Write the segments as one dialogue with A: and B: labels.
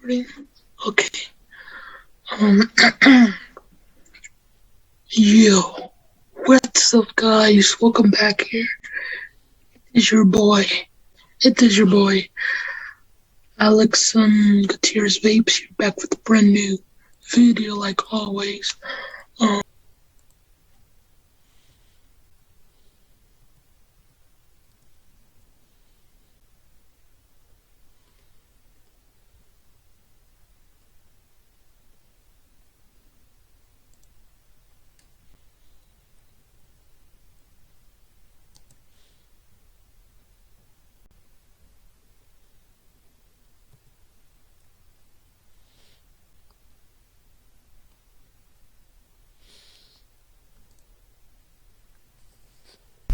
A: Recording? Okay. Yo, what's up, guys? Welcome back here. It is your boy, Alex Gutierrez Vapes. You're back with a brand new video, like always.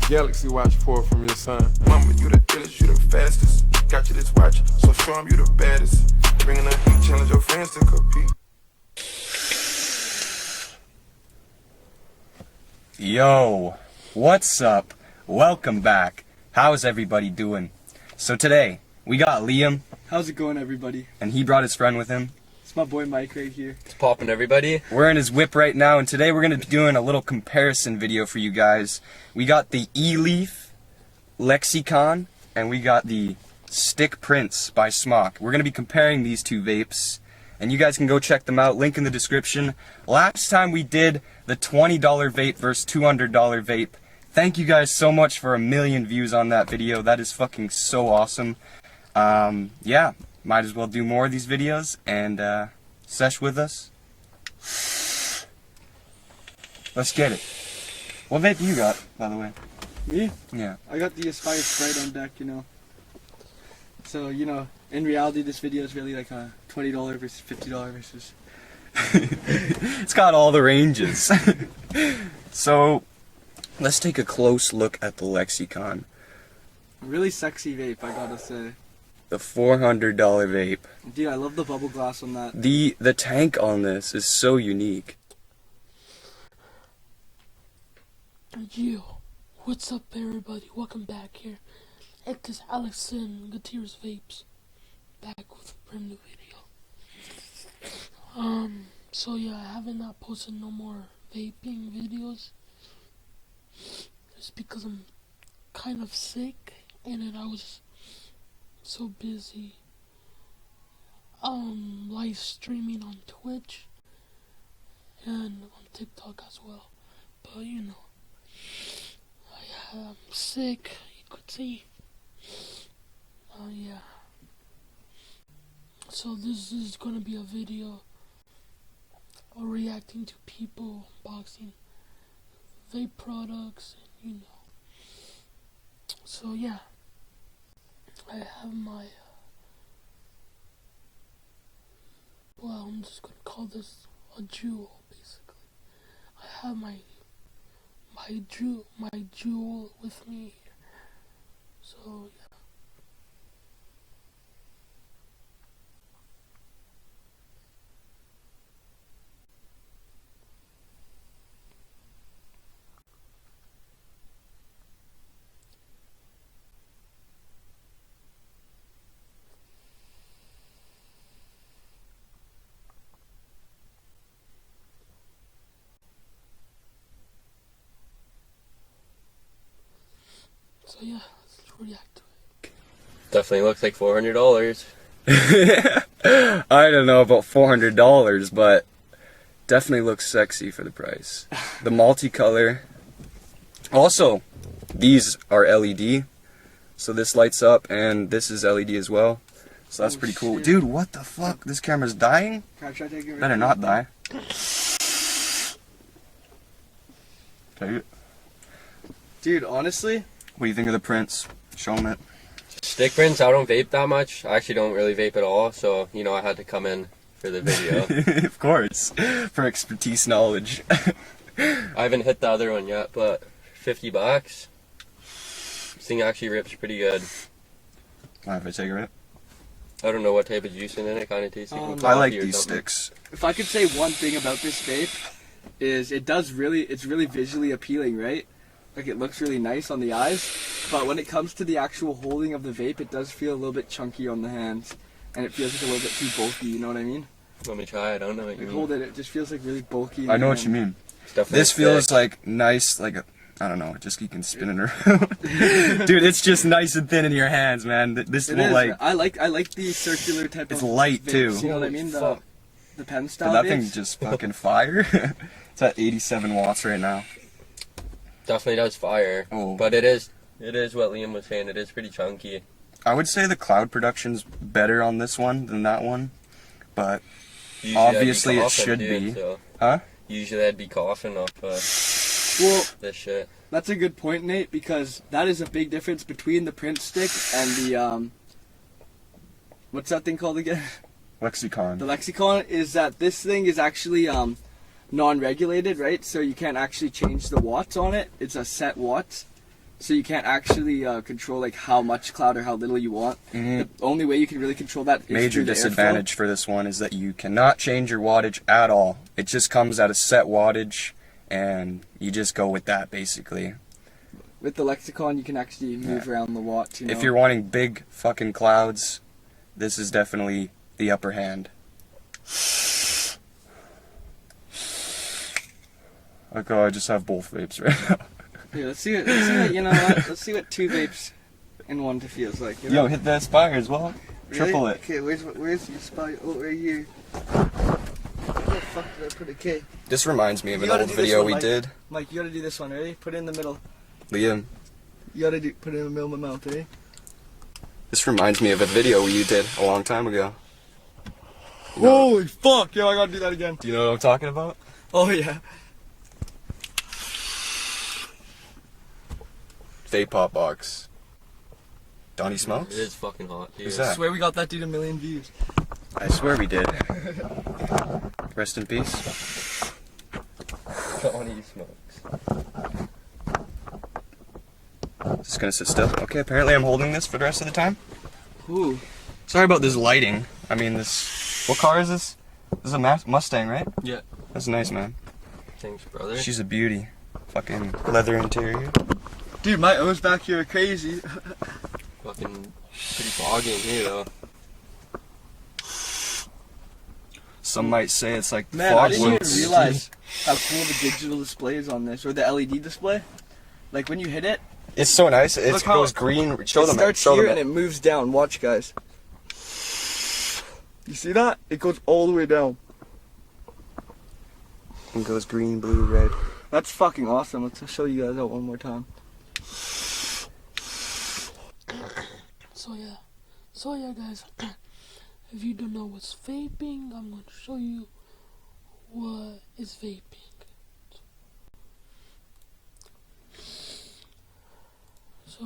B: Galaxy watch pour from your son. Mama, you the illest, you the fastest. Got you this watch, so show 'em you the baddest. Bringing a heat, challenge your fans to compete.
C: Yo, what's up? Welcome back. How's everybody doing? So today, we got Liam,
D: How's it going, everybody?
C: and he brought his friend with him.
D: It's my boy Mike right here.
E: It's popping, everybody.
C: We're in his whip right now, and today we're going to be doing a little comparison video for you guys. We got the E-Leaf Lexicon, and we got the Stick Prince by Smock. We're going to be comparing these two vapes, and you guys can go check them out, link in the description. Last time we did the $20 vape versus $200 vape. Thank you guys so much for 1 million views on that video. That is fucking so awesome. Yeah, might as well do more of these videos, and sesh with us. Let's get it. What vape you got, by the way?
D: Me?
C: Yeah.
D: I got the Aspire Sprite on deck, you know. So, you know, in reality, this video is really like a $20 versus $50 versus...
C: It's got all the ranges. So, let's take a close look at the Lexicon.
D: Really sexy vape, I gotta say.
C: The $400 vape.
D: Dude, I love the bubble glass on that.
C: The tank on this is so unique.
A: Yo, what's up, everybody? Welcome back here. It is Alex Gutierrez Vapes. Back with a brand new video. So yeah, I haven't not posted no more vaping videos. Just because I'm kind of sick, and then I was so busy live streaming on Twitch and on TikTok as well. But you know, I'm sick, you could say. Yeah. So this is gonna be a video reacting to people unboxing vape products, and you know. So yeah, I have my well, I'm just gonna call this a jewel, basically. I have my jewel with me here. So yeah. So yeah, let's react to it.
E: Definitely looks like $400.
C: I don't know about $400, but definitely looks sexy for the price. The multicolor. Also, these are LED, so this lights up, and this is LED as well. So that's pretty cool.
D: Shit.
C: Dude, what the fuck? This camera's dying?
D: Can I try taking it?
C: Better not die. Take it.
D: Dude, honestly,
C: What do you think of the Prince? Show 'em it.
E: Stick prints, I don't vape that much. I actually don't really vape at all, so, you know, I had to come in for the video.
C: Of course, for expertise knowledge.
E: I haven't hit the other one yet, but $50. This thing actually rips pretty good.
C: Mind if I take a rip?
E: I don't know what type of juice in it. It kind of tastes like
D: I
E: coffee
C: I like
E: or
C: these
E: something.
C: sticks.
D: if I could say one thing about this vape, is it's really visually appealing, right? Like, it looks really nice on the eyes, but when it comes to the actual holding of the vape, it does feel a little bit chunky on the hands. and it feels like a little bit too bulky. You know what I mean?
E: Let me try. I don't know what you
D: Like
E: mean.
D: hold it. It just feels like really bulky.
C: I know what you mean.
E: It's definitely
C: This feels
E: thick.
C: like nice, like a, I don't know, just you can spin it around. Dude, it's just nice and thin in your hands, man. This
D: It
C: will
D: is.
C: like,
D: I like the circular type
C: it's
D: of
C: light
D: vapes,
C: too.
D: You know what I
E: Holy
D: mean?
E: fuck.
D: The pen
C: But
D: style
C: that
D: vapes.
C: thing's just fucking fire. It's at 87 watts right now.
E: Definitely does fire.
C: Oh.
E: But it is what Liam was saying. It is pretty chunky.
C: I would say the cloud production's better on this one than that one, but
E: Usually I'd be
C: obviously it
E: coughing,
C: should
E: dude,
C: be.
E: So
C: Huh?
E: usually I'd be coughing off
D: Well,
E: this shit.
D: that's a good point, Nate, because that is a big difference between the print stick and the what's that thing called again?
C: Lexicon.
D: The Lexicon is that this thing is actually non-regulated, right? So you can't actually change the watts on it. It's a set watts. So you can't actually control like how much cloud or how little you want.
C: Mhm.
D: The only way you can really control that is
C: Major
D: through the
C: disadvantage for this one is that you cannot change your wattage at all. It just comes at a set wattage, and you just go with that basically.
D: airflow. With the Lexicon, you can actually move around the watts. You know?
C: If you're wanting big fucking clouds, this is definitely the upper hand. Like, oh, I just have both vapes right now.
D: Here, let's see what you know. What? Let's see what two vapes in one feels like. You know?
C: Yo, hit that spire as well.
D: Really?
C: Triple it.
D: Okay, where's your spot? Oh, right here. Where the fuck did I put it? Okay,
C: This reminds me of
D: You
C: an
D: gotta
C: old
D: do this
C: video
D: one,
C: we
D: Mike.
C: did.
D: Mike, you gotta do this one. Ready? Put it in the middle.
C: Liam,
D: You gotta put it in the middle of my mouth. Ready?
C: this reminds me of a video we did a long time ago.
D: Holy fuck! Yo, I gotta do that again.
C: Do you know what I'm talking about?
D: Oh yeah.
C: Vape Pop Box. Donnie
E: It
C: Smokes?
E: is fucking hot, dude.
C: Who's
D: I
C: that?
D: swear we got that dude a million views.
C: I swear we did. Rest in peace.
E: Johnny smokes.
C: Just gonna sit still. Okay, apparently I'm holding this for the rest of the time.
D: Ooh.
C: Sorry about this lighting. I mean, this. What car is this? This is a Mustang, right?
E: Yeah.
C: That's nice, man.
E: Thanks, brother.
C: She's a beauty. Fucking leather interior.
D: Dude, my O's back here are crazy.
E: Fucking pretty foggy in here, though.
C: Some might say it's like
D: Man, I
C: fog
D: didn't even
C: whoops.
D: realize how cool the digital display is on this, or the LED display. Like when you hit it,
C: It's so nice. It
D: Look how
C: goes green. Show
D: it
C: them
D: starts
C: Show
D: here
C: them
D: and it moves down. Watch, guys. You see that? It goes all the way down.
C: It goes green, blue, red.
D: That's fucking awesome. Let's show you guys that one more time.
A: So yeah, guys. If you don't know what's vaping, I'm going to show you what is vaping. So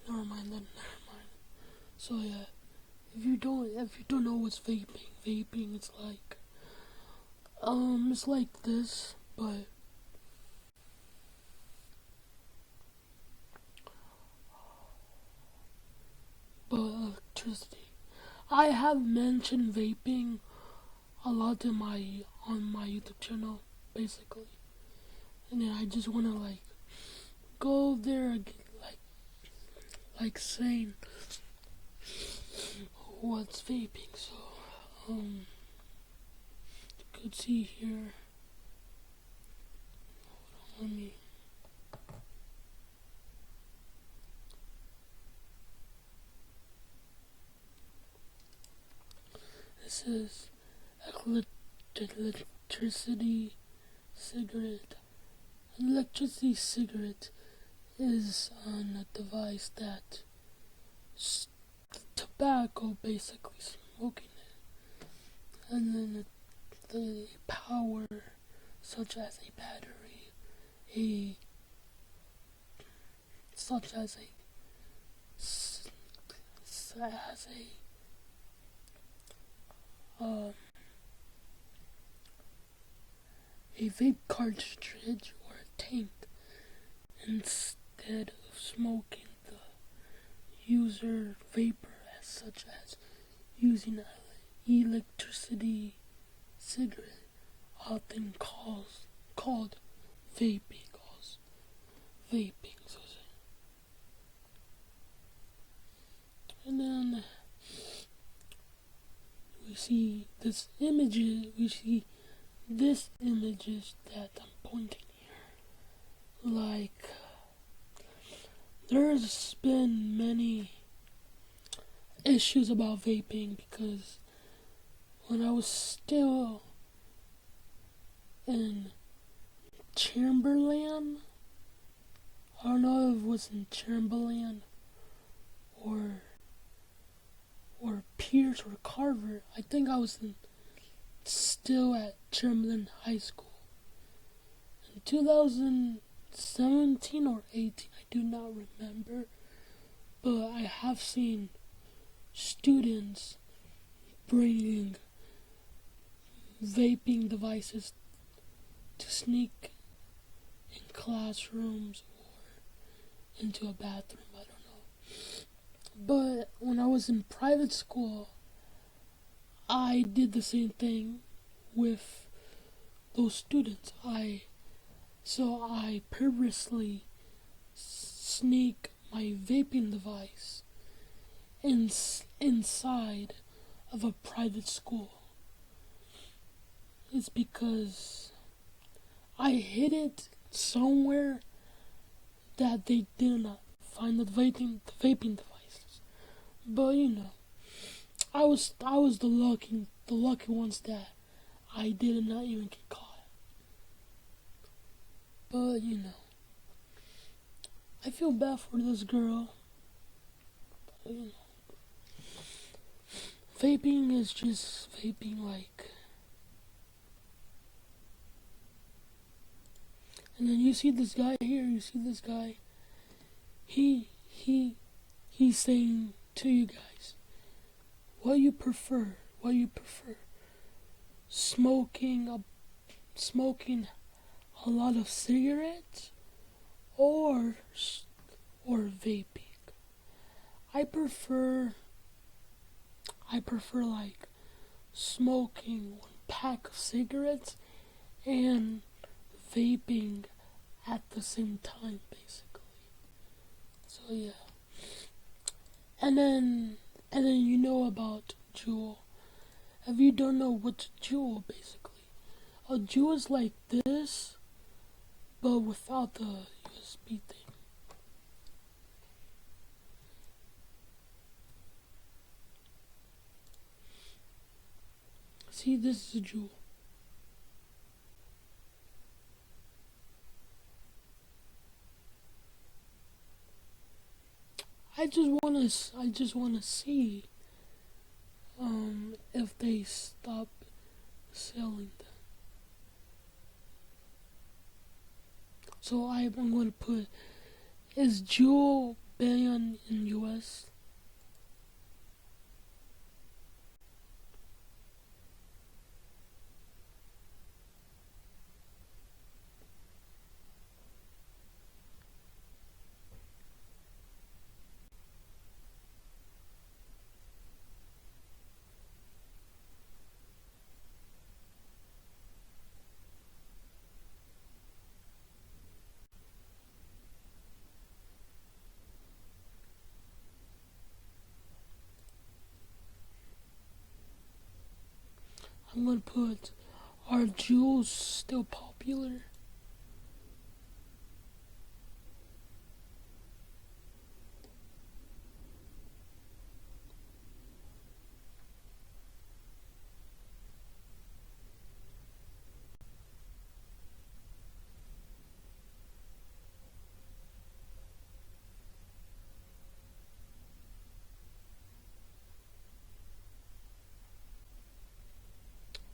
A: never mind. So yeah, if you don't know what's vaping it's like this, but electricity. I have mentioned vaping a lot on my YouTube channel, basically, and then I just wanna go there again, saying what's vaping. So you could see here. Let me. This is electricity cigarette. An electricity cigarette is a device that tobacco, basically smoking it, and then the power, such as a battery, a vape cartridge or a tank, instead of smoking the user vapor, such as using an electricity cigarette, often called vaping. And then we see this images that I'm pointing here. There's been many issues about vaping, because when I was still in Chamberlain, I don't know if it was in Chamberlain or Pierce or Carver. I think I was still at Chamberlain High School in 2017 or 18. I do not remember, but I have seen students bringing vaping devices to sneak in classrooms or into a bathroom. I don't know. But when I was in private school, I did the same thing with those students. I purposely sneak my vaping device inside of a private school. It's because I hid it somewhere that they did not find the vaping devices. But I was the lucky ones that I did not even get caught. But I feel bad for this girl. But, vaping is just vaping, And then you see this guy here. He's saying to you guys, what you prefer? Smoking a lot of cigarettes or vaping? I prefer smoking one pack of cigarettes and vaping at the same time, basically. So yeah. And then about Juul. If you don't know what's Juul, basically, a Juul is like this, but without the USB thing. See, this is a Juul. I just wanna see if they stop selling them. So I'm gonna put, is Juul banned in US? I'm gonna put, are Juuls still popular?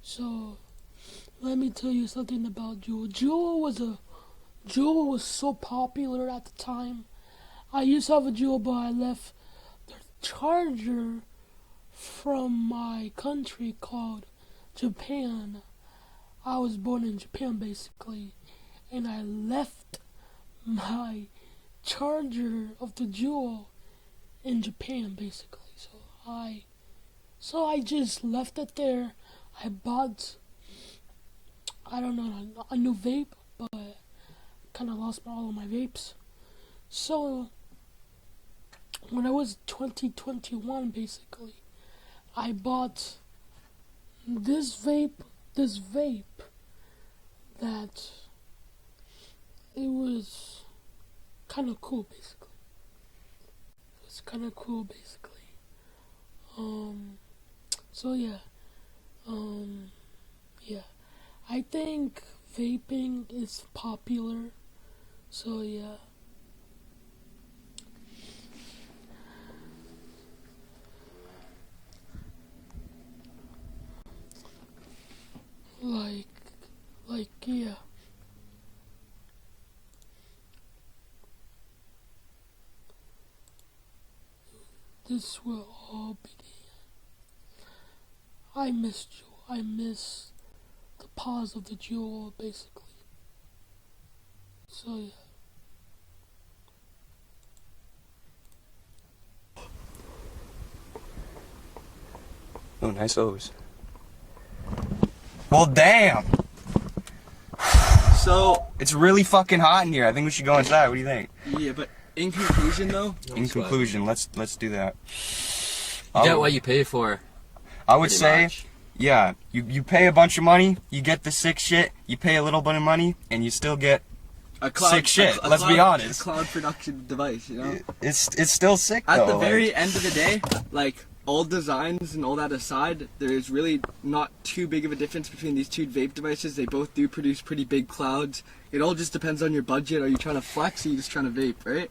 A: So, let me tell you something about Juul. Juul was so popular at the time. I used to have a Juul, but I left the charger from my country called Japan. I was born in Japan, basically, and I left my charger of the Juul in Japan, basically. So I just left it there. I bought, I don't know, a new vape, but kind of lost all of my vapes. So when I was 2021, basically, I bought this vape that it was kind of cool, basically. It was kind of cool, basically. So yeah. Yeah, I think vaping is popular, so yeah. Yeah. This will all begin. I miss you. I miss the pause of the Juul, basically. So yeah.
C: Oh, nice O's. Well, damn.
D: So
C: It's really fucking hot in here. I think we should go inside. What do you think?
D: yeah, but in conclusion though,
C: In conclusion, let's do that.
E: You get what you pay for.
C: I would
E: pretty
C: say,
E: much.
C: yeah, you pay a bunch of money, you get the sick shit, you pay a little bit of money, and you still get sick shit. Let's be honest.
D: A cloud production device, you know.
C: It's still sick though.
D: At the very end of the day, like all designs and all that aside, there is really not too big of a difference between these two vape devices. They both do produce pretty big clouds. It all just depends on your budget. Are you trying to flex or are you just trying to vape, right?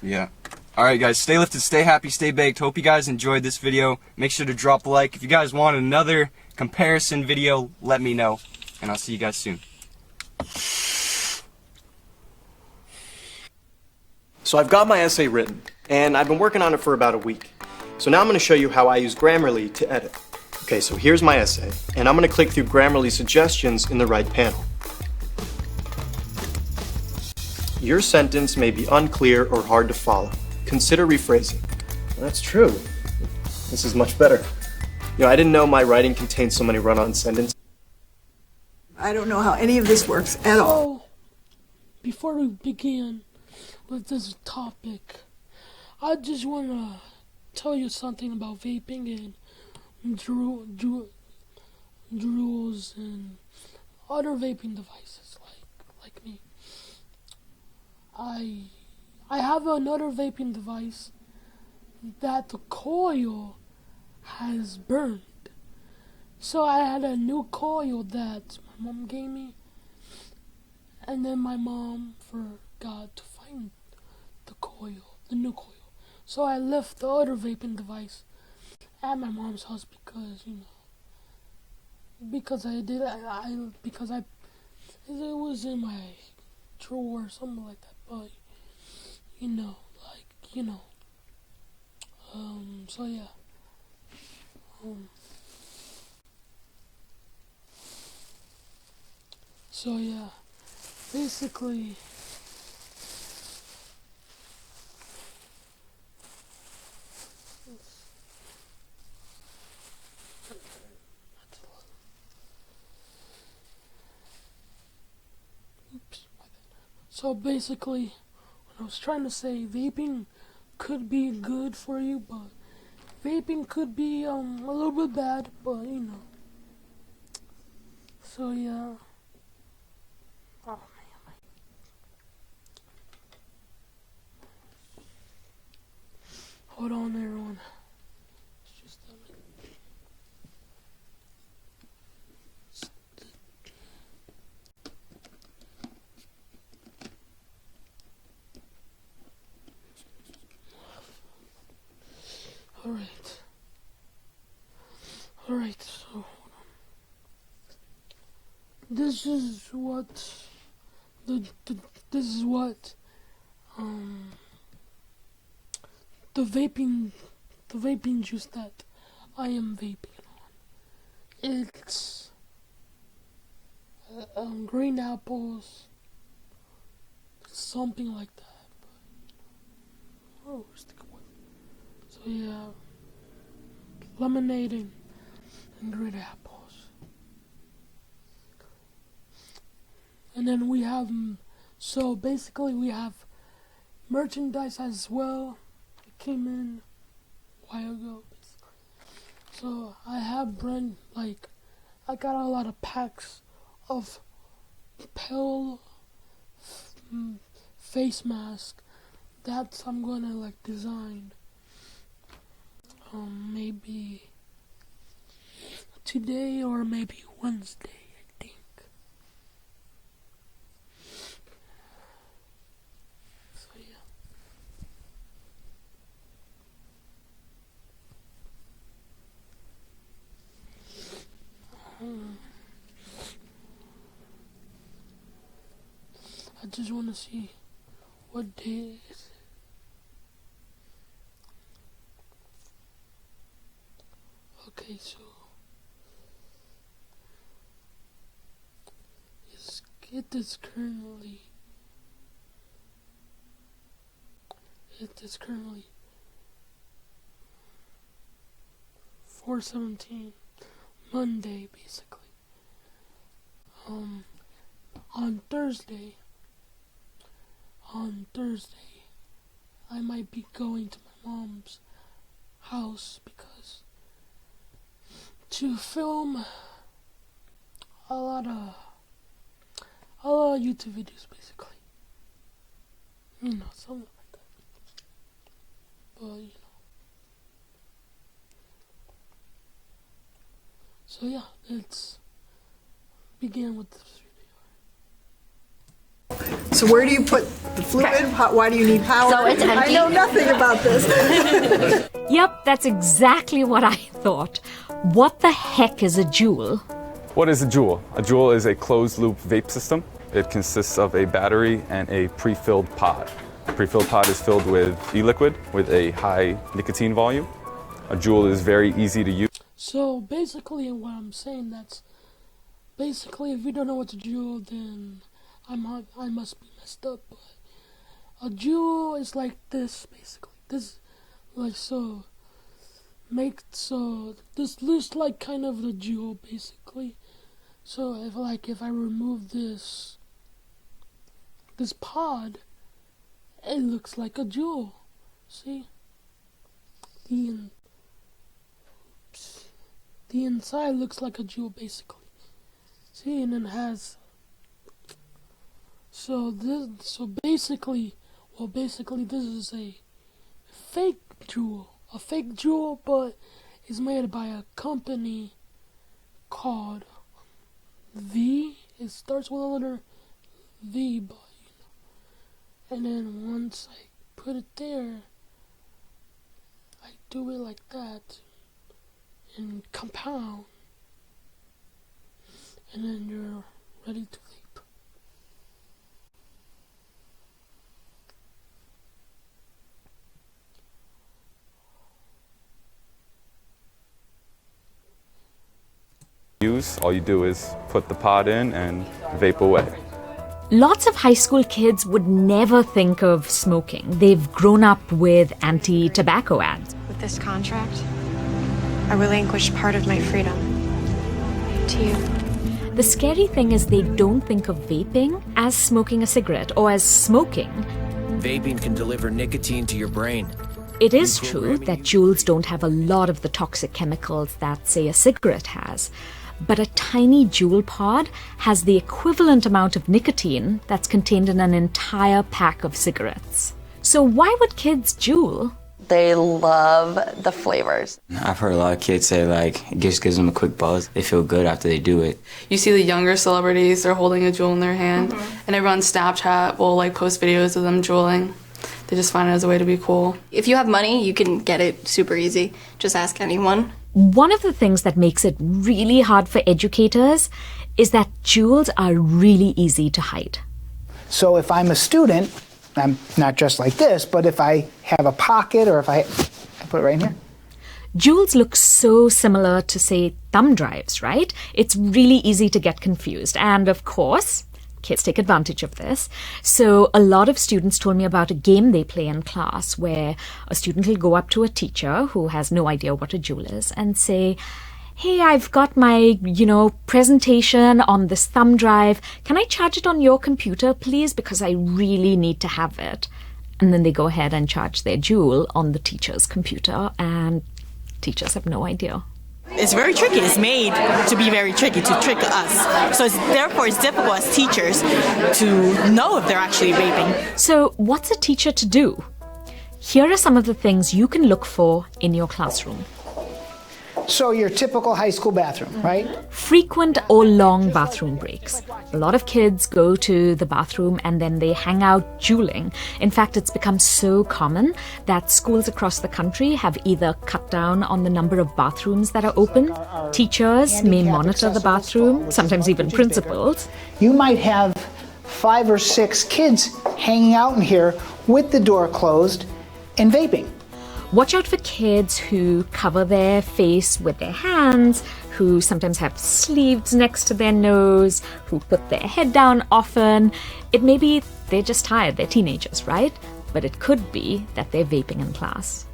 C: Yeah. Alright guys, stay lifted, stay happy, stay baked. Hope you guys enjoyed this video. Make sure to drop a like. If you guys want another comparison video, let me know. And I'll see you guys soon.
F: So I've got my essay written, and I've been working on it for about a week. So now I'm going to show you how I use Grammarly to edit. Okay, so here's my essay, and I'm going to click through Grammarly suggestions in the right panel. Your sentence may be unclear or hard to follow. Consider rephrasing. Well, that's true. This is much better. You know, I didn't know my writing contained so many run-on sentences.
G: I don't know how any of this works at all.
A: So, before we begin with this topic, I just want to tell you something about vaping and Juuls and other vaping devices like me. I have another vaping device that the coil has burned. So I had a new coil that my mom gave me, and then my mom forgot to find the new coil. So I left the other vaping device at my mom's house because, you know, it was in my drawer or something like that. But so yeah. So yeah, basically, so basically, what I was trying to say, vaping could be good for you, but vaping could be a little bit bad, but you know, So yeah. Oh man. Hold on, everyone. It's just a minute. Alright, so hold on. This is what this is what the vaping juice that I am vaping on. It's green apples, something like that. But, oh, where's the one? So yeah, lemonade and green apples. And then we have, so basically we have merchandise as well. It came in a while ago, basically. So I have brand, like, I got a lot of packs of pill face mask that I'm gonna like design. Maybe today or maybe Wednesday, I think. So yeah. I just want to see what day it is. Okay, so it is currently 4:17 Monday, basically. On Thursday, I might be going to my mom's house because to film a lot of YouTube videos, basically. You know, something like that. But you know. So yeah, let's begin with this video.
G: So where do you put the fluid? Why do you need power?
H: So it's empty.
G: I know nothing about this.
H: Yep, that's exactly what I thought. What the heck is a joule?
I: What is a joule? A joule is a closed-loop vape system. It consists of a battery and a pre-filled pod. The pre-filled pod is filled with e-liquid with a high nicotine volume. A joule is very easy to use.
A: So basically what I'm saying, that's basically if you don't know what's a joule, then I must be messed up. But a joule is like this, basically. This, like, so this looks like kind of the joule, basically. So if I remove this pod, it looks like a joule. See? The inside looks like a joule, basically. See, and it has. Basically this is a fake jewel. A fake jewel, but it's made by a company called V. It starts with a letter V, but you know. And then once I put it there, I do it like that and compound. And then you're ready to vape.
I: All you do is put the pod in and vape away.
H: Lots of high school kids would never think of smoking. They've grown up with anti-tobacco ads.
J: With this contract, I relinquished part of my freedom to you.
H: The scary thing is they don't think of vaping as smoking a cigarette or as smoking.
K: Vaping can deliver nicotine to your brain.
H: It is true that joules don't have a lot of the toxic chemicals that, say, a cigarette has. but a tiny Juul pod has the equivalent amount of nicotine that's contained in an entire pack of cigarettes. So why would kids Juul?
L: They love the flavors.
M: I've heard a lot of kids say, like, it just gives them a quick buzz. They feel good after they do it.
N: You see the younger celebrities, they're holding a Juul in their hand, and everyone on Snapchat will, like, post videos of them Juuling. They just find it as a way to be cool.
O: If you have money, you can get it super easy. Just ask anyone.
H: One of the things that makes it really hard for educators is that Juuls are really easy to hide.
P: So if I'm a student, I'm not just like this, but if I have a pocket or if I put it right in here.
H: Juuls look so similar to, say, thumb drives, right? It's really easy to get confused. And of course, kids take advantage of this. So a lot of students told me about a game they play in class where a student will go up to a teacher who has no idea what a Juul is and say, hey, I've got my, presentation on this thumb drive. Can I charge it on your computer, please? Because I really need to have it. And then they go ahead and charge their Juul on the teacher's computer, and teachers have no idea.
Q: It's very tricky. It's made to be very tricky, to trick us. So therefore, it's difficult as teachers to know if they're actually vaping.
H: So what's a teacher to do? Here are some of the things you can look for in your classroom.
P: So your typical high school bathroom, right?
H: Frequent or long bathroom breaks. A lot of kids go to the bathroom and then they hang out juuling. In fact, it's become so common that schools across the country have either cut down on the number of bathrooms that are open. Teachers may monitor the bathroom, sometimes even principals.
P: You might have 5 or 6 kids hanging out in here with the door closed and vaping.
H: Watch out for kids who cover their face with their hands, who sometimes have sleeves next to their nose, who put their head down often. It may be they're just tired, they're teenagers, right? But it could be that they're vaping in class.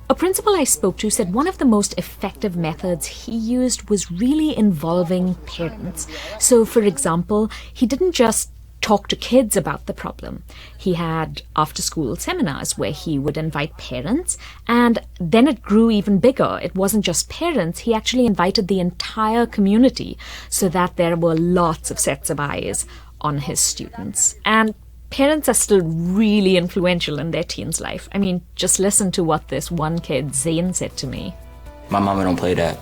H: A principal I spoke to said one of the most effective methods he used was really involving parents. So, for example, he didn't just talk to kids about the problem. He had after-school seminars where he would invite parents, and then it grew even bigger. It wasn't just parents, he actually invited the entire community so that there were lots of sets of eyes on his students. And parents are still really influential in their teen's life. I mean, just listen to what this one kid, Zane, said to me.
M: My mama don't play that.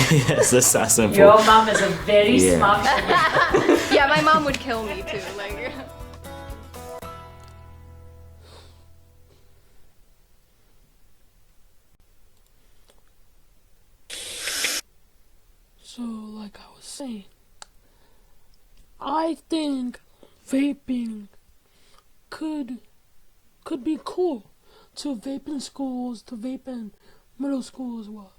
M: Yes, that's that simple.
H: Your mom is a very smart woman.
O: Yeah, my mom would kill me too.
A: So, like I was saying, I think vaping could be cool to vape in schools, to vape in middle school as well.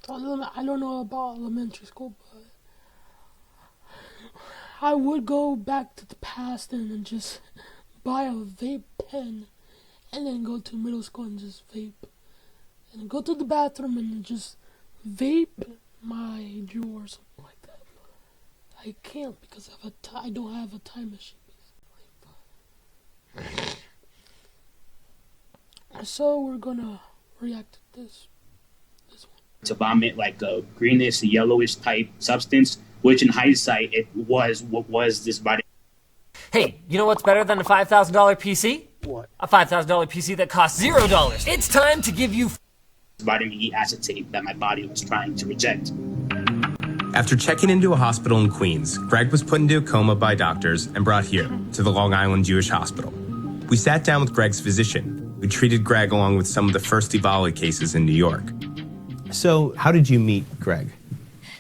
A: I don't know about elementary school, but I would go back to the past and just buy a vape pen and then go to middle school and just vape. And go to the bathroom and just vape my Juul or something like that. I can't because I don't have a time machine. So we're gonna react to this.
R: To vomit like a greenish, yellowish type substance, which in hindsight it was what was this vitamin.
S: Hey, you know what's better than a $5,000 PC?
P: What?
S: A $5,000 PC that costs $0. It's time to give you
R: vitamin E acetate that my body was trying to reject.
T: After checking into a hospital in Queens, Greg was put into a coma by doctors and brought here to the Long Island Jewish Hospital. We sat down with Greg's physician, who treated Greg along with some of the first Ebola cases in New York.
U: So how did you meet Greg?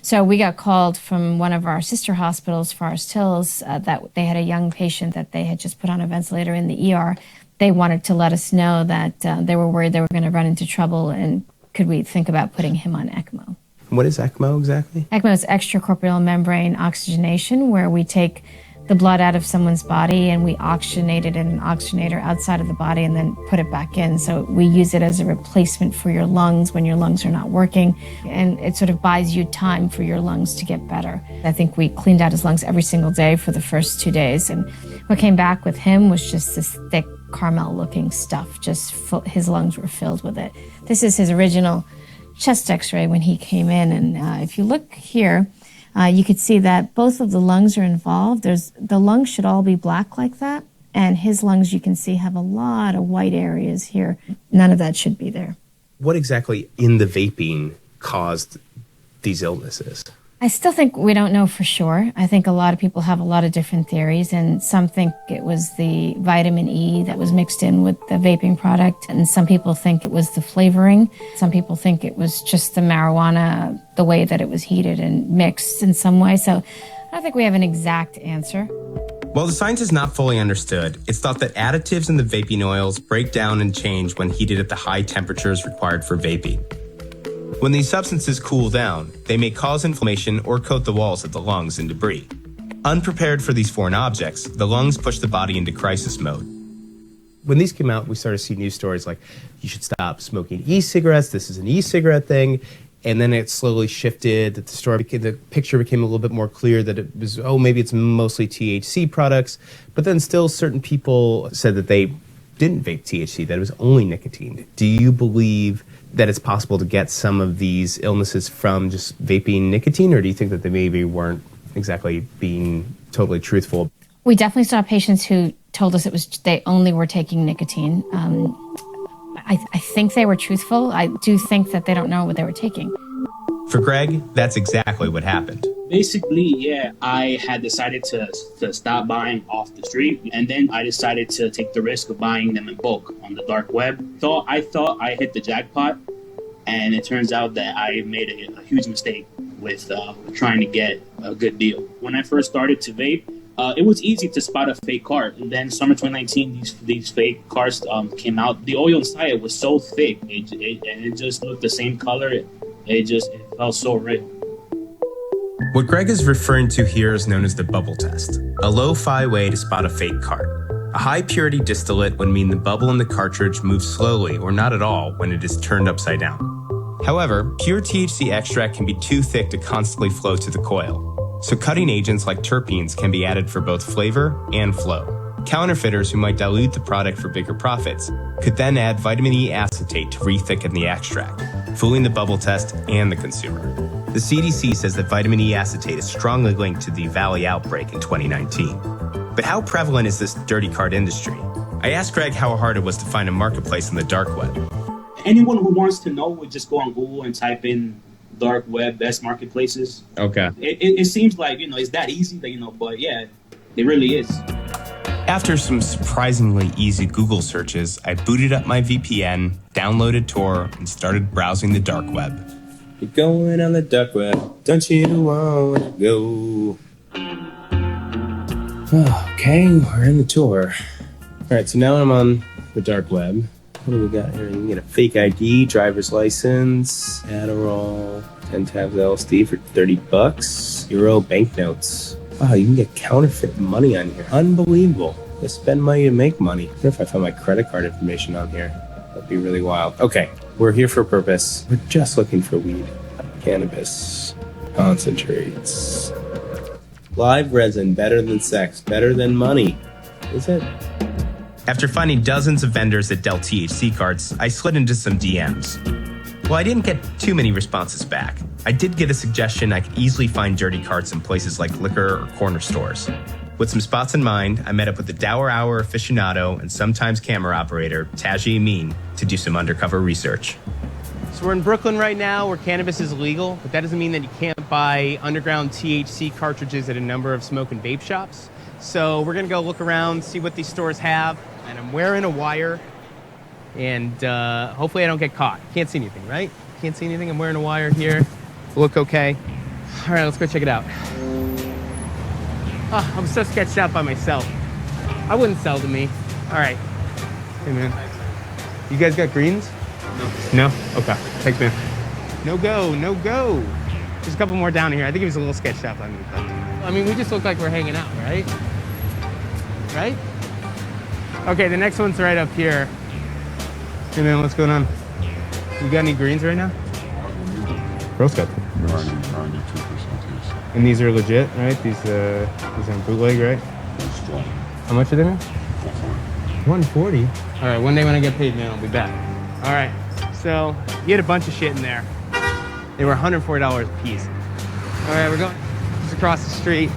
V: So we got called from one of our sister hospitals, Forest Hills, that they had a young patient that they had just put on a ventilator in the ER. They wanted to let us know that they were worried they were going to run into trouble, and could we think about putting him on ECMO.
U: What is ECMO exactly?
V: ECMO is extracorporeal membrane oxygenation, where we take the blood out of someone's body and we oxygenate it in an oxygenator outside of the body and then put it back in. So we use it as a replacement for your lungs when your lungs are not working, and it sort of buys you time for your lungs to get better. I think we cleaned out his lungs every single day for the first 2 days, and what came back with him was just this thick caramel looking stuff. His lungs were filled with it. This is his original chest x-ray when he came in. And if you look here, you could see that both of the lungs are involved. The lungs should all be black like that. And his lungs, you can see, have a lot of white areas here. None of that should be there.
U: What exactly in the vaping caused these illnesses?
V: I still think we don't know for sure. I think a lot of people have a lot of different theories, and some think it was the vitamin E that was mixed in with the vaping product, and some people think it was the flavoring. Some people think it was just the marijuana, the way that it was heated and mixed in some way. So I don't think we have an exact answer.
T: While the science is not fully understood, it's thought that additives in the vaping oils break down and change when heated at the high temperatures required for vaping. When these substances cool down, they may cause inflammation or coat the walls of the lungs in debris. Unprepared for these foreign objects, the lungs push the body into crisis mode.
U: When these came out, we started to see news stories like, you should stop smoking e-cigarettes, this is an e-cigarette thing. And then it slowly shifted, the picture became a little bit more clear that it was, maybe it's mostly THC products. But then still certain people said that they didn't vape THC, that it was only nicotine. Do you believe that it's possible to get some of these illnesses from just vaping nicotine, or do you think that they maybe weren't exactly being totally truthful?
V: We definitely saw patients who told us they only were taking nicotine. I think they were truthful. I do think that they don't know what they were taking.
T: For Greg, that's exactly what happened.
R: Basically, yeah, I had decided to stop buying off the street, and then I decided to take the risk of buying them in bulk on the dark web. I thought I hit the jackpot, and it turns out that I made a huge mistake with trying to get a good deal. When I first started to vape, it was easy to spot a fake cart. And then summer 2019, these fake carts came out. The oil inside was so thick, and it just looked the same color. It felt so real.
T: What Greg is referring to here is known as the bubble test, a lo-fi way to spot a fake cart. A high purity distillate would mean the bubble in the cartridge moves slowly or not at all when it is turned upside down. However, pure THC extract can be too thick to constantly flow to the coil. So cutting agents like terpenes can be added for both flavor and flow. Counterfeiters who might dilute the product for bigger profits could then add vitamin E acetate to re-thicken the extract, fooling the bubble test and the consumer. The CDC says that vitamin E acetate is strongly linked to the Valley outbreak in 2019. But how prevalent is this dirty cart industry? I asked Greg how hard it was to find a marketplace on the dark web.
R: Anyone who wants to know would just go on Google and type in dark web best marketplaces.
T: Okay.
R: It seems like, it's that easy, but yeah, it really is.
T: After some surprisingly easy Google searches, I booted up my VPN, downloaded Tor, and started browsing the dark web.
U: You're going on the dark web, don't you wanna go? Okay, we're in the Tor. Alright, so now I'm on the dark web. What do we got here? You can get a fake ID, driver's license, Adderall, 10 tabs LSD for $30, Euro banknotes. Wow, you can get counterfeit money on here. Unbelievable. They spend money to make money. What if I found my credit card information on here? That'd be really wild. Okay, we're here for a purpose. We're just looking for weed. Cannabis. Concentrates. Live resin, better than sex, better than money. Is it?
T: After finding dozens of vendors that dealt THC carts, I slid into some DMs. Well, I didn't get too many responses back. I did get a suggestion I could easily find dirty carts in places like liquor or corner stores. With some spots in mind, I met up with the Dower Hour aficionado and sometimes camera operator, Taji Amin, to do some undercover research.
U: So we're in Brooklyn right now where cannabis is illegal, but that doesn't mean that you can't buy underground THC cartridges at a number of smoke and vape shops. So we're gonna go look around, see what these stores have, and I'm wearing a wire, and hopefully I don't get caught. Can't see anything, right? Can't see anything, I'm wearing a wire here. Look okay. All right, let's go check it out. Oh, I'm so sketched out by myself. I wouldn't sell to me. All right. Hey, man. You guys got greens? No? Okay. Thanks, man. No go, no go. There's a couple more down here. I think he was a little sketched out by me. But, I mean, we just look like we're hanging out, right? Right? Okay, the next one's right up here. Hey, man, what's going on? You got any greens right now? Bro's got them. 92%. And these are legit, right? These are bootleg, right? How much are they, man? 140. All right, one day when I get paid, man, I'll be back. All right, so you had a bunch of shit in there. They were $104 a piece. All right, we're going just across the street.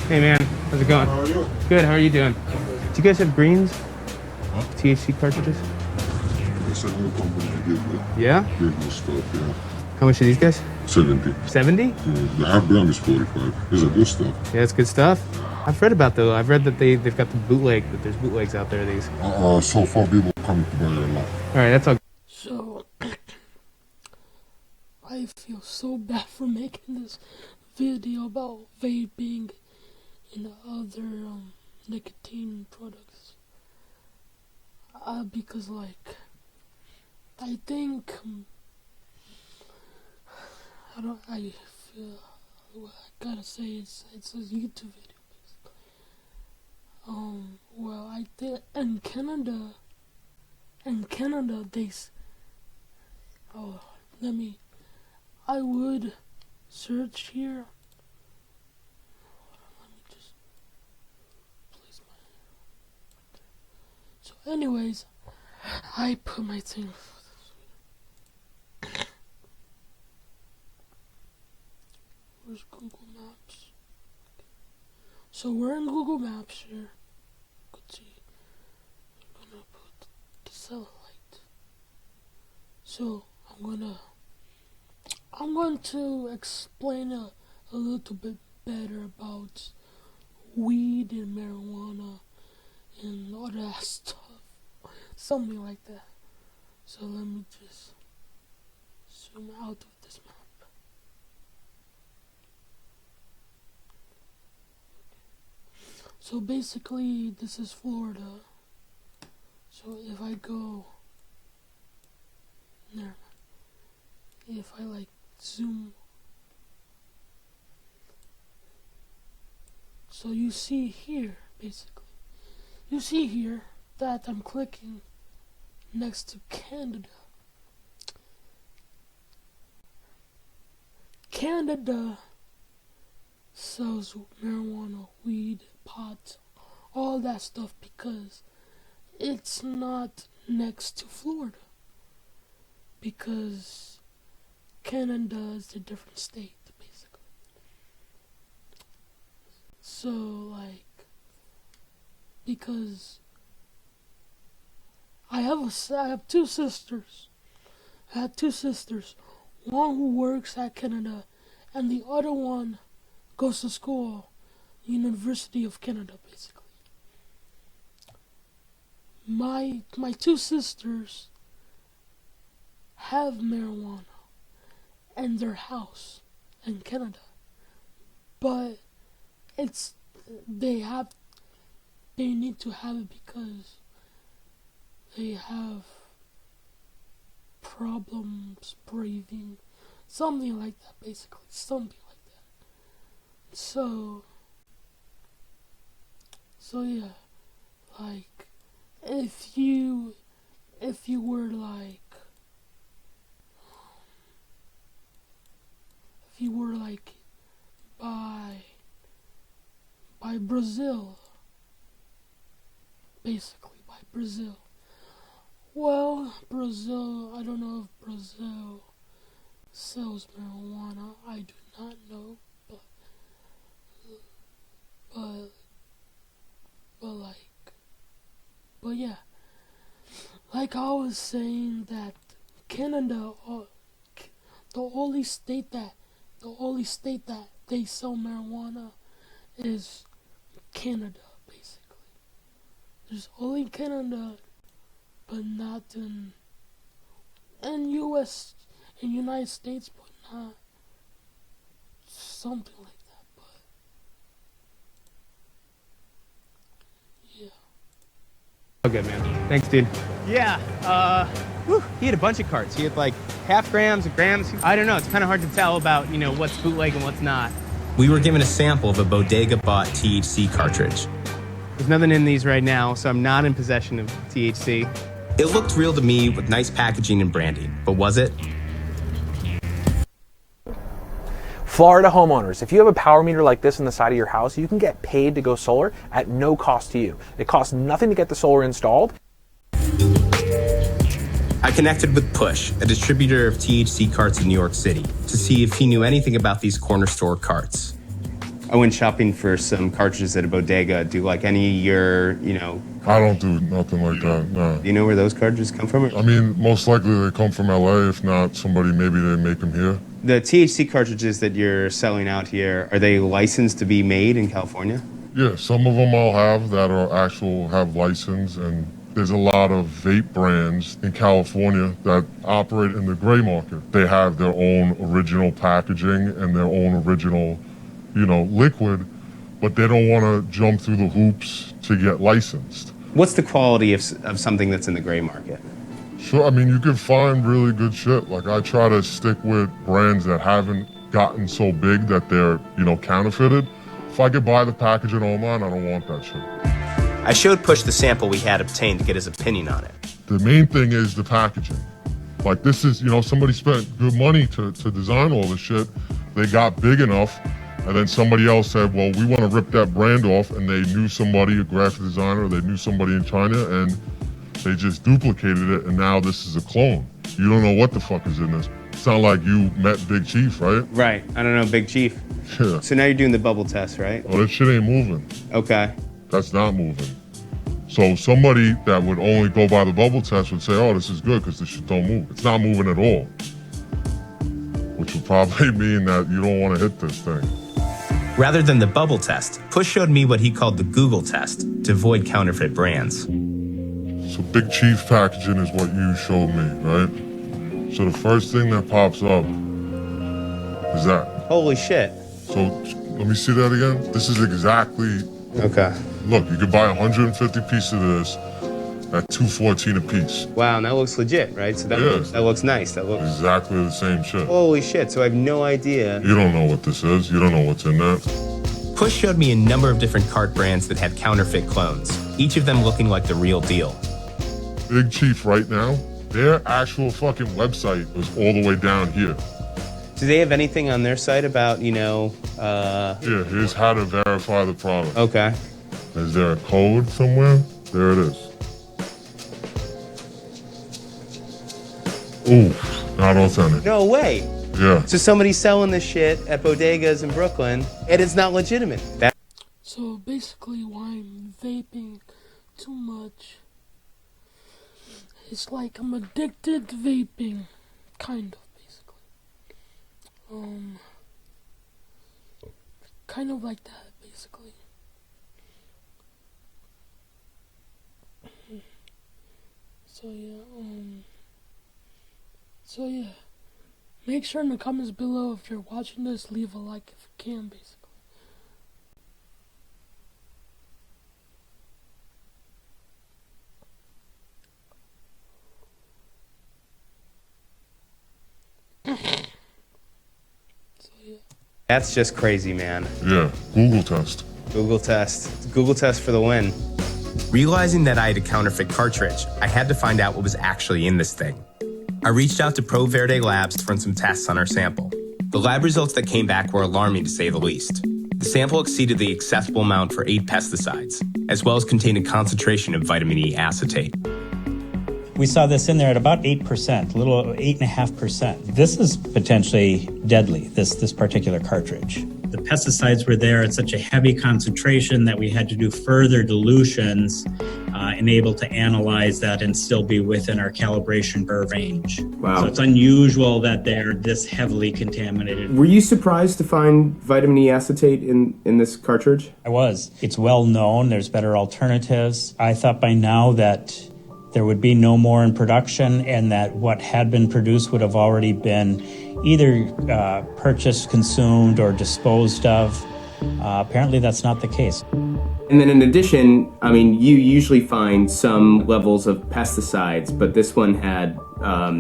U: Hey man, how's it going?
B: How are you?
U: Good, how are you doing? Do you guys have greens? Huh? THC cartridges?
B: It's another company that gives me.
U: Yeah?
B: Gives me stuff, yeah.
U: How much are these guys?
B: 70.
U: 70?
B: Yeah, the half gram is 45. It's a good stuff.
U: Yeah, it's good stuff. I've read about though. I've read that they've got the bootleg, that there's bootlegs out there of these.
B: So far people come to buy it a lot.
U: Alright, that's all.
A: So, I feel so bad for making this video about vaping and other nicotine products. Because like, I think, I feel, what I gotta say it's a YouTube video basically. Well, I think in Canada, I would search here. Let me just place my right there. So anyways, I put my thing. Where's Google Maps? So we're in Google Maps here. You could see. I'm gonna put the satellite. So I'm going to explain a little bit better about weed and marijuana and all that stuff. Something like that. So let me just zoom out of this map. So basically this is Florida. So if I go, never mind. If I like zoom, so you see here, basically, you see here that I'm clicking next to Canada. Canada sells marijuana, weed, pot, all that stuff because it's not next to Florida. Because Canada is a different state, basically. So, like, because I have two sisters. I have two sisters. One who works at Canada, and the other one goes to school, University of Canada, basically. My two sisters have marijuana in their house in Canada, but they need to have it because they have problems breathing, something like that, basically, something like that. So yeah, like if you were like, if you were like by Brazil, basically by Brazil. Well, Brazil, I don't know if Brazil sells marijuana. I do not know, but yeah, like I was saying that Canada, the only state that they sell marijuana is Canada, basically. There's only Canada, but not in United States, but not something like that, but yeah.
U: Oh, good, man. Thanks, dude. Yeah, he had a bunch of carts. He had like half grams, grams. I don't know. It's kind of hard to tell about, what's bootleg and what's not.
T: We were given a sample of a bodega-bought THC cartridge.
U: There's nothing in these right now, so I'm not in possession of THC.
T: It looked real to me with nice packaging and branding, but was it?
E: Florida homeowners, if you have a power meter like this on the side of your house, you can get paid to go solar at no cost to you. It costs nothing to get the solar installed.
T: I connected with Push, a distributor of THC carts in New York City, to see if he knew anything about these corner store carts. I went shopping for some cartridges at a bodega. Do like any of your,
B: I don't do nothing like that, no.
T: Do you know where those cartridges come from?
B: I mean, most likely they come from LA. If not, maybe they make them here.
T: The THC cartridges that you're selling out here, are they licensed to be made in California?
B: Yeah, some of them I'll have that have license, and there's a lot of vape brands in California that operate in the gray market. They have their own original packaging and their own original, liquid, but they don't want to jump through the hoops to get licensed.
T: What's the quality of something that's in the gray market?
B: Sure, I mean, you can find really good shit. Like, I try to stick with brands that haven't gotten so big that they're, counterfeited. If I could buy the packaging online, I don't want that shit.
T: I showed Push the sample we had obtained to get his opinion on it.
B: The main thing is the packaging. Like, this is, somebody spent good money to design all this shit. They got big enough, and then somebody else said, well, we want to rip that brand off, and they knew somebody, a graphic designer, they knew somebody in China, and they just duplicated it, and now this is a clone. You don't know what the fuck is in this. It's not like you met Big Chief, right?
T: Right, I don't know Big Chief.
B: Yeah.
T: So now you're doing the bubble test, right?
B: Oh, that shit ain't moving.
T: Okay.
B: That's not moving. So somebody that would only go by the bubble test would say, oh, this is good because this shit don't move. It's not moving at all. Which would probably mean that you don't want to hit this thing.
T: Rather than the bubble test, Push showed me what he called the Google test to avoid counterfeit brands.
B: So Big Chief packaging is what you showed me, right? So the first thing that pops up is that.
T: Holy shit.
B: So let me see that again. This is exactly.
T: Okay.
B: Look, you could buy 150 pieces of this at $2.14 a piece.
T: Wow, and that looks legit, right? So that looks nice. That looks
B: exactly the same shit.
T: Holy shit! So I have no idea.
B: You don't know what this is. You don't know what's in that.
T: Push showed me a number of different cart brands that had counterfeit clones, each of them looking like the real deal.
B: Big Chief right now, their actual fucking website is all the way down here.
T: Do they have anything on their site about,
B: Yeah, here's how to verify the product.
T: Okay.
B: Is there a code somewhere? There it is. Ooh, not authentic.
T: No way.
B: Yeah.
T: So somebody's selling this shit at bodegas in Brooklyn, and it's not legitimate.
A: So basically, why I'm vaping too much, it's like I'm addicted to vaping, kind of, basically. Kind of like that, basically. So yeah, make sure in the comments below if you're watching this, leave a like if you can, basically.
T: That's just crazy, man.
B: Yeah, Google test.
T: Google test. Google test for the win. Realizing that I had a counterfeit cartridge, I had to find out what was actually in this thing. I reached out to Pro Verde Labs to run some tests on our sample. The lab results that came back were alarming to say the least. The sample exceeded the acceptable amount for 8 pesticides, as well as contained a concentration of vitamin E acetate.
C: We saw this in there at about 8%, a little 8.5%. This is potentially deadly, this particular cartridge. The pesticides were there at such a heavy concentration that we had to do further dilutions and able to analyze that and still be within our calibration burr range.
D: Wow.
C: So it's unusual that they're this heavily contaminated.
D: Were you surprised to find vitamin E acetate in this cartridge?
C: I was. It's well known. There's better alternatives. I thought by now that there would be no more in production and that what had been produced would have already been either purchased, consumed, or disposed of. Apparently that's not the case.
D: And then in addition, I mean, you usually find some levels of pesticides, but this one had a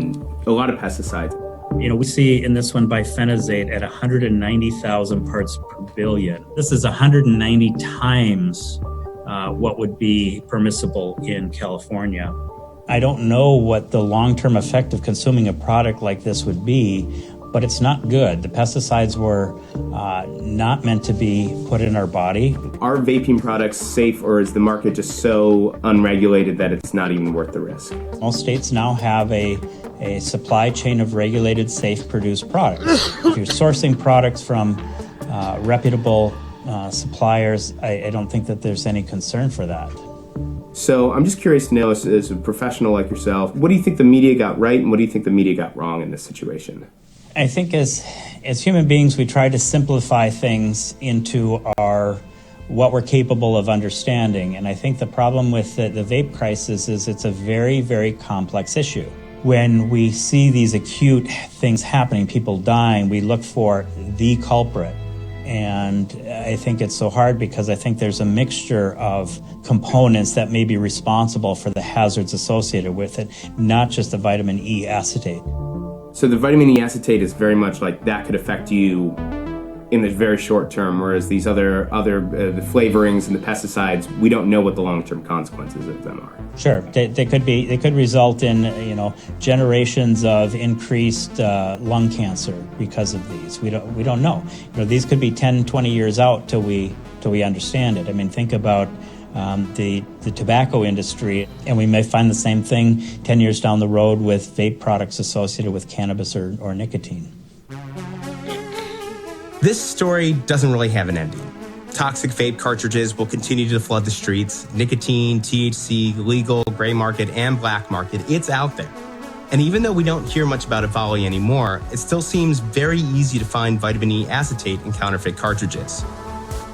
D: lot of pesticides.
C: You know, we see in this one bifenazate at 190,000 parts per billion. This is 190 times what would be permissible in California. I don't know what the long-term effect of consuming a product like this would be, but it's not good. The pesticides were not meant to be put in our body.
D: Are vaping products safe, or is the market just so unregulated that it's not even worth the risk?
C: Most states now have a supply chain of regulated, safe produced products. If you're sourcing products from reputable suppliers, I don't think that there's any concern for that.
D: So I'm just curious to know, as a professional like yourself, what do you think the media got right and what do you think the media got wrong in this situation?
C: I think as human beings, we try to simplify things into what we're capable of understanding. And I think the problem with the vape crisis is it's a very, very complex issue. When we see these acute things happening, people dying, we look for the culprit. And I think it's so hard because I think there's a mixture of components that may be responsible for the hazards associated with it, not just the vitamin E acetate.
D: So the vitamin E acetate is very much like that could affect you in the very short term, whereas these other the flavorings and the pesticides, we don't know what the long-term consequences of them are.
C: Sure, they could result in generations of increased lung cancer because of these. We don't know. These could be 10, 20 years out till we understand it. I mean, think about the tobacco industry, and we may find the same thing 10 years down the road with vape products associated with cannabis or nicotine.
T: This story doesn't really have an ending. Toxic vape cartridges will continue to flood the streets. Nicotine, THC, legal, gray market, and black market, it's out there. And even though we don't hear much about EVALI anymore, it still seems very easy to find vitamin E acetate in counterfeit cartridges.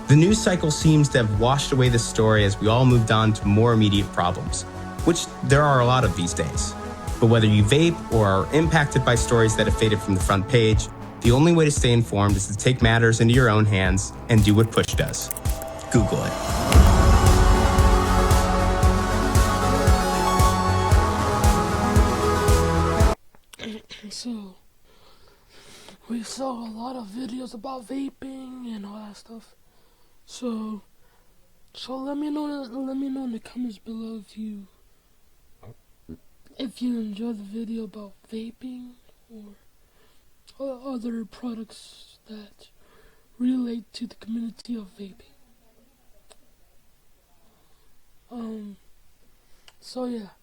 T: The news cycle seems to have washed away this story as we all moved on to more immediate problems, which there are a lot of these days. But whether you vape or are impacted by stories that have faded from the front page, the only way to stay informed is to take matters into your own hands and do what Push does. Google it.
A: So, we saw a lot of videos about vaping and all that stuff. So let me know in the comments below if you enjoy the video about vaping or other products that relate to the community of vaping. So yeah,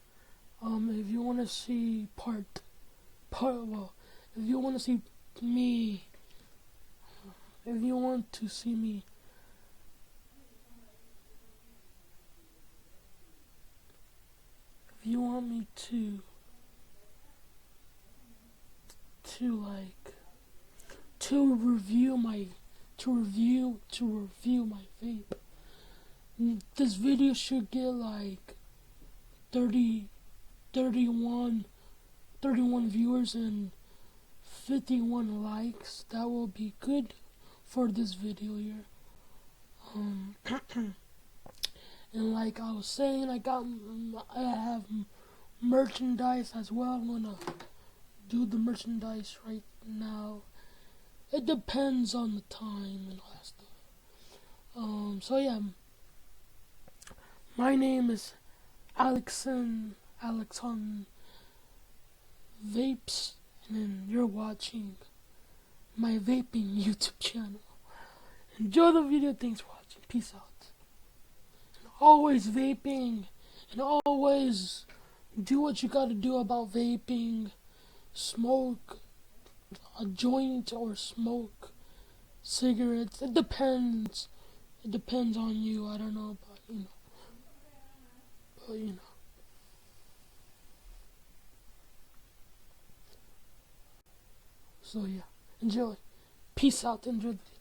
A: if you want to see if you want to see me, if you want to see me if you want me to review my vape, this video should get like 31 viewers and 51 likes. That will be good for this video here. And like I was saying, I have merchandise as well. I'm gonna do the merchandise right now. It depends on the time and all that stuff. So yeah, my name is Alex on Vapes, and you're watching my vaping YouTube channel. Enjoy the video. Thanks for watching. Peace out. And always vaping, and always do what you gotta do about vaping. Smoke a joint or smoke cigarettes. It depends. It depends on you. I don't know, but So yeah, enjoy. Peace out. Enjoy the video.